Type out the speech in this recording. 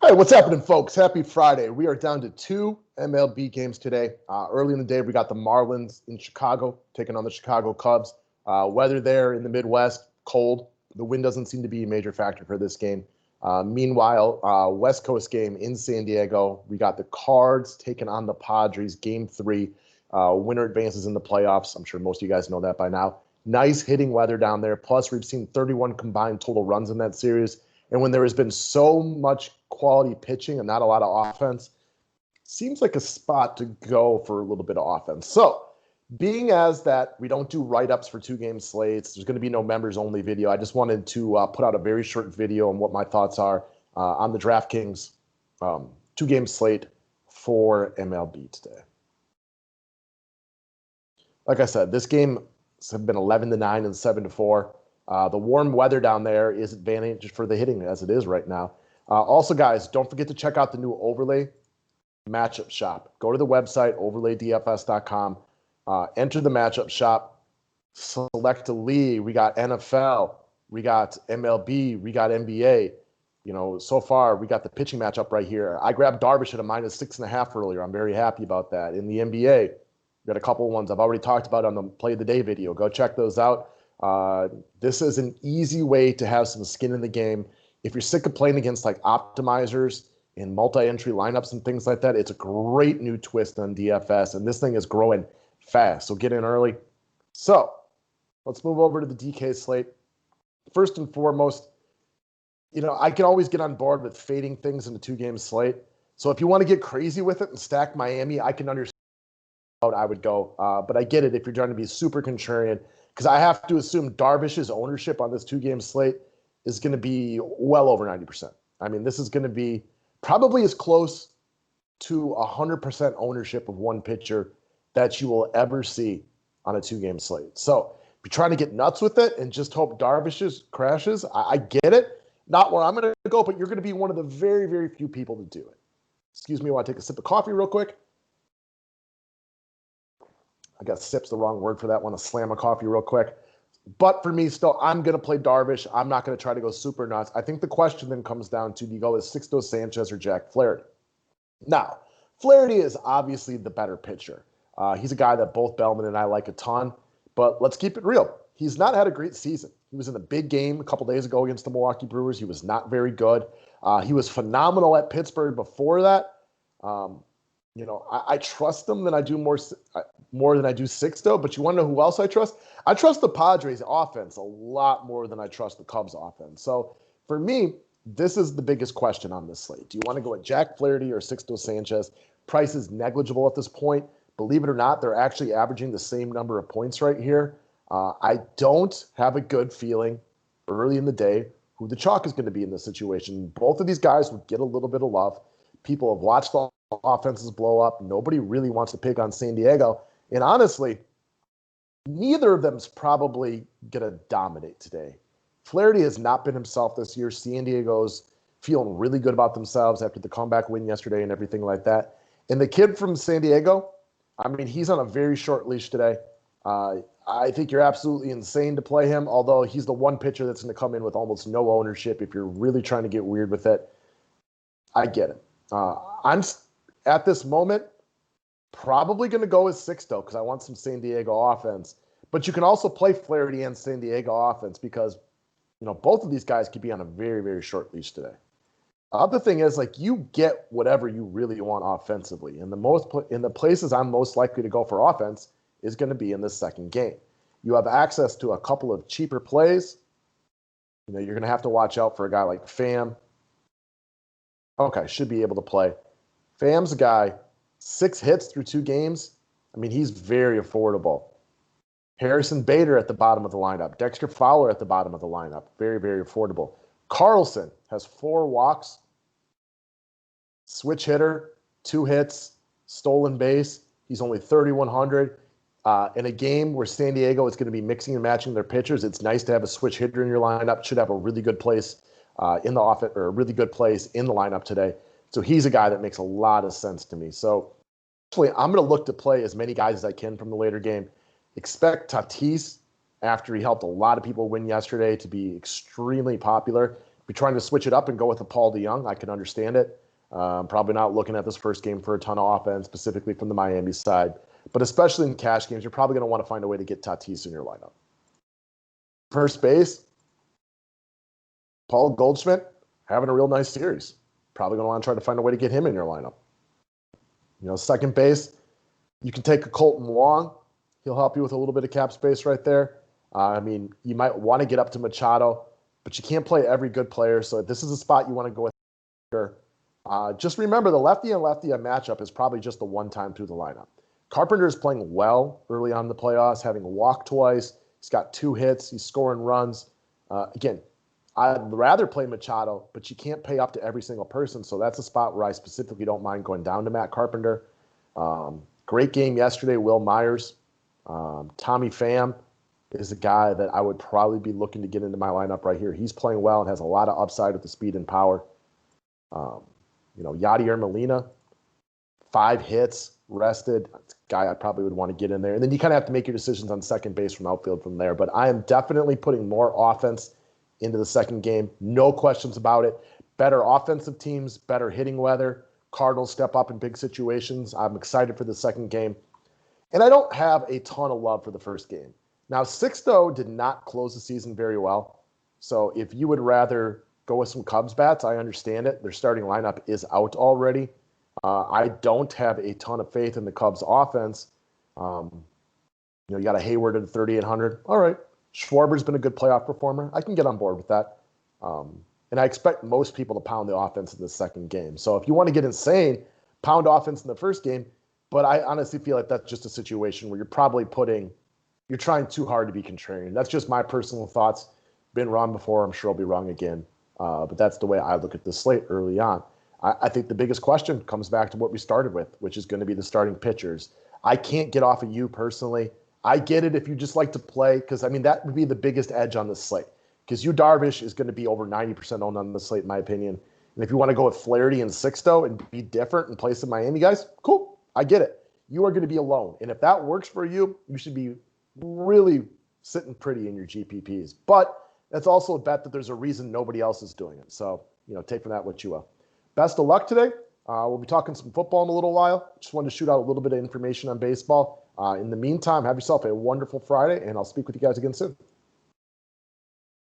Hey, what's happening, folks? Happy Friday. We are down to two MLB games today. Early in the day, we got the Marlins in Chicago taking on the Chicago Cubs. Weather there in the Midwest, cold. The wind doesn't seem to be a major factor for this game. Meanwhile, West Coast game in San Diego. We got the Cards taking on the Padres, game 3. Winner advances in the playoffs. I'm sure most of you guys know that by now. Nice hitting weather down there. Plus, we've seen 31 combined total runs in that series. And when there has been so much quality pitching and not a lot of offense, seems like a spot to go for a little bit of offense. So, being as that we don't do write-ups for two-game slates, there's going to be no members-only video. I just wanted to put out a very short video on what my thoughts are on the Draftkings two-game slate for MLB today. Like I said, this game has been 11-9 and 7-4. The warm weather down there is advantage for the hitting as it is right now. Also, guys, don't forget to check out the new overlay matchup shop. Go to the website, overlaydfs.com. Enter the matchup shop. Select a league. We got NFL. We got MLB. We got NBA. You know, so far, we got the pitching matchup right here. I grabbed Darvish at a -6.5 earlier. I'm very happy about that. In the NBA, we got a couple of ones I've already talked about on the Play of the Day video. Go check those out. This is an easy way to have some skin in the game. If you're sick of playing against like optimizers and multi-entry lineups and things like that, it's a great new twist on DFS, and this thing is growing fast, so get in early. So let's move over to the DK slate. First and foremost, you know, I can always get on board with fading things in a two-game slate. So if you want to get crazy with it and stack Miami, I can understand how I would go. But I get it if you're trying to be super contrarian, because I have to assume Darvish's ownership on this two-game slate is going to be well over 90%. I mean, this is going to be probably as close to 100% ownership of one pitcher that you will ever see on a two-game slate. So if you're trying to get nuts with it and just hope Darvish crashes, I get it. Not where I'm going to go, but you're going to be one of the very, very few people to do it. Excuse me while I take a sip of coffee real quick. I got sip's the wrong word for that one. A slam of coffee real quick. But for me, still, I'm going to play Darvish. I'm not going to try to go super nuts. I think the question then comes down to, do you go with Sixto Sanchez or Jack Flaherty? Now, Flaherty is obviously the better pitcher. He's a guy that both Bellman and I like a ton. But let's keep it real. He's not had a great season. He was in a big game a couple days ago against the Milwaukee Brewers. He was not very good. He was phenomenal at Pittsburgh before that. You know, I trust him than I do more than I do Sixto, but you want to know who else I trust? I trust the Padres offense a lot more than I trust the Cubs offense. So for me, this is the biggest question on this slate. Do you want to go with Jack Flaherty or Sixto Sanchez? Price is negligible at this point. Believe it or not, they're actually averaging the same number of points right here. I don't have a good feeling early in the day who the chalk is going to be in this situation. Both of these guys would get a little bit of love. People have watched the offenses blow up. Nobody really wants to pick on San Diego. And honestly, neither of them's probably going to dominate today. Flaherty has not been himself this year. San Diego's feeling really good about themselves after the comeback win yesterday and everything like that. And the kid from San Diego, I mean, he's on a very short leash today. I think you're absolutely insane to play him, although he's the one pitcher that's going to come in with almost no ownership if you're really trying to get weird with it. I get it. I'm at this moment probably going to go with Sixto because I want some San Diego offense. But you can also play Flaherty and San Diego offense because, you know, both of these guys could be on a very, very short leash today. Other thing is, like, you get whatever you really want offensively. And in the places I'm most likely to go for offense is going to be in this second game. You have access to a couple of cheaper plays. You know, you're going to have to watch out for a guy like Pham. Okay, should be able to play. Pham's a guy, 6 hits through 2 games. I mean, he's very affordable. Harrison Bader at the bottom of the lineup. Dexter Fowler at the bottom of the lineup. Very, very affordable. Carlson has 4 walks. Switch hitter, 2 hits, stolen base. He's only 3,100. In a game where San Diego is going to be mixing and matching their pitchers, it's nice to have a switch hitter in your lineup. Should have a really good place in the offense, or a really good place in the lineup today. So he's a guy that makes a lot of sense to me. So actually, I'm going to look to play as many guys as I can from the later game. Expect Tatis, after he helped a lot of people win yesterday, to be extremely popular. If you're trying to switch it up and go with a Paul DeJong, I can understand it. Probably not looking at this first game for a ton of offense, specifically from the Miami side. But especially in cash games, you're probably going to want to find a way to get Tatis in your lineup. First base, Paul Goldschmidt having a real nice series. Probably going to want to try to find a way to get him in your lineup. Second base, you can take a Colton Wong. He'll help you with a little bit of cap space right there. You might want to get up to Machado, but you can't play every good player. So this is a spot you want to go with. Just remember, the lefty and lefty matchup is probably just the one time through the lineup. Carpenter is playing well early on in the playoffs, having walked twice. He's got 2 hits. He's scoring runs. Again, I'd rather play Machado, but you can't pay up to every single person. So that's a spot where I specifically don't mind going down to Matt Carpenter. Great game yesterday, Will Myers. Tommy Pham is a guy that I would probably be looking to get into my lineup right here. He's playing well and has a lot of upside with the speed and power. Yadier Molina, 5 hits, rested. That's a guy I probably would want to get in there. And then you kind of have to make your decisions on second base from outfield from there. But I am definitely putting more offense into the second game. No questions about it. Better offensive teams, better hitting weather. Cardinals step up in big situations. I'm excited for the second game. And I don't have a ton of love for the first game. Now, Sixto did not close the season very well. So if you would rather go with some Cubs bats, I understand it. Their starting lineup is out already. I don't have a ton of faith in the Cubs offense. You got a Hayward at 3,800. All right. Schwarber's been a good playoff performer. I can get on board with that. And I expect most people to pound the offense in the second game. So if you want to get insane, pound offense in the first game. But I honestly feel like that's just a situation where you're trying too hard to be contrarian. That's just my personal thoughts. Been wrong before. I'm sure I'll be wrong again. But that's the way I look at the slate early on. I think the biggest question comes back to what we started with, which is going to be the starting pitchers. I can't get off of you personally. I get it if you just like to play, because, that would be the biggest edge on the slate. Because Darvish is going to be over 90% owned on the slate, in my opinion. And if you want to go with Flaherty and Sixto and be different and play some Miami guys, cool. I get it. You are going to be alone. And if that works for you, you should be really sitting pretty in your GPPs. But that's also a bet that there's a reason nobody else is doing it. So, take from that what you will. Best of luck today. We'll be talking some football in a little while. Just wanted to shoot out a little bit of information on baseball. In the meantime, have yourself a wonderful Friday, and I'll speak with you guys again soon.